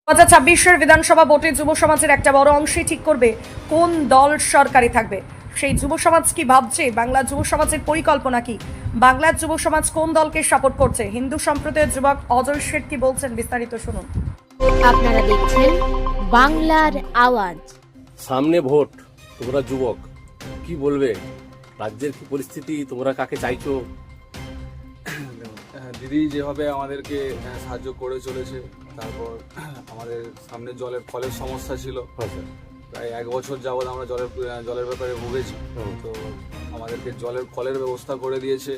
2026 বিধানসভা ভোটে যুব সমাজের একটা বড় অংশই ঠিক করবে কোন দল সরকারে থাকবে। সেই যুব সমাজ কি ভাবছে? বাংলা যুব সমাজের পরিকল্পনা কি? বাংলার যুব সমাজ কোন দলকে সাপোর্ট করছে? হিন্দু সম্প্রদায়ের যুবক অজয় শেঠ কি বলছেন, বিস্তারিত শুনুন। আপনারা দেখছেন বাংলার আওয়াজ। সামনে ভোট, তোমরা যুবক কি বলবে? রাজ্যের কি পরিস্থিতি, তোমরা কাকে চাইছো? দিদি যেভাবে আমাদেরকে সাহায্য করে চলেছে, তারপর আমাদের সামনে ফলের সমস্যা ছিল, প্রায় 1 বছর যাবৎ আমরা জলের ব্যাপারে ভুগেছি। তো আমাদেরকে ফলের ব্যবস্থা করে দিয়েছে।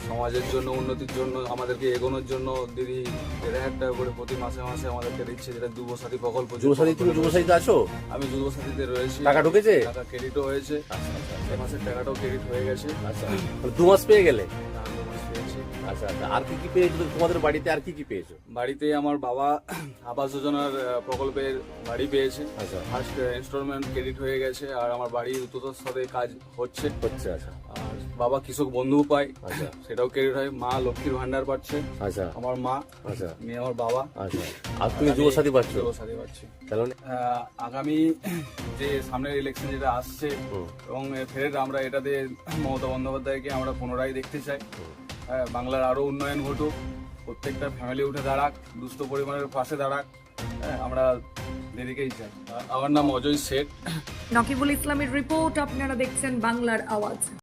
সমাজের জন্য, উন্নতির জন্য, আমাদেরকে এগোনোর জন্য দিদি 1,500 টাকা করে প্রতি মাসে মাসে আমাদেরকে দিচ্ছে, যেটা যুবসাথী প্রকল্প। যুবসাথী, তুমি যুবসাথীতে আছো? আমি যুবসাথীতে রয়েছি। টাকা ঢুকেছে? টাকা ক্রেডিটও হয়েছে, এই মাসের টাকাটাও ক্রেডিট হয়ে গেছে। আচ্ছা, 2 মাস পেয়ে গেলে? 2 মাস পেয়েছি। আচ্ছা আচ্ছা, আর কি কি পেয়েছো তোমাদের বাড়িতে? আর কি কি পেয়েছো? বাড়িতে আমার বাবা আবাস যোজনার প্রকল্পের বাড়ি পেয়েছে। আচ্ছা, ফার্স্ট ইনস্টলমেন্ট ক্রেডিট হয়ে গেছে, আর আমার বাড়ি দ্রুততার সাথে কাজ হচ্ছে। আচ্ছা আর বাবা কৃষক বন্ধু পায়, আচ্ছা সেটাও ক্রেডিট হয়। মা লক্ষ্মীর ভান্ডার পাচ্ছে, আচ্ছা আমার মা, আচ্ছা মেয়ে আমার বাবা। আচ্ছা, আর তুমি যুবসাথী পাচ্ছ? যুবসাথী পাচ্ছি। তাহলে আগামী যে সামনের ইলেকশন যেটা আসছে, এবং ফের আমরা এটাতে মমতা বন্দ্যোপাধ্যায়কে আমরা পুনরায় দেখতে চাই। বাংলার আরো উন্নয়ন ঘটুক, প্রত্যেকটা ফ্যামিলি উঠে দাঁড়াক, দুস্থ পরিবারের পাশে দাঁড়াক। আমরা দিদিকেই চাই। আমার নাম অজয় শেঠ। নকিবুল ইসলামের রিপোর্ট, আপনারা দেখছেন বাংলার আওয়াজ।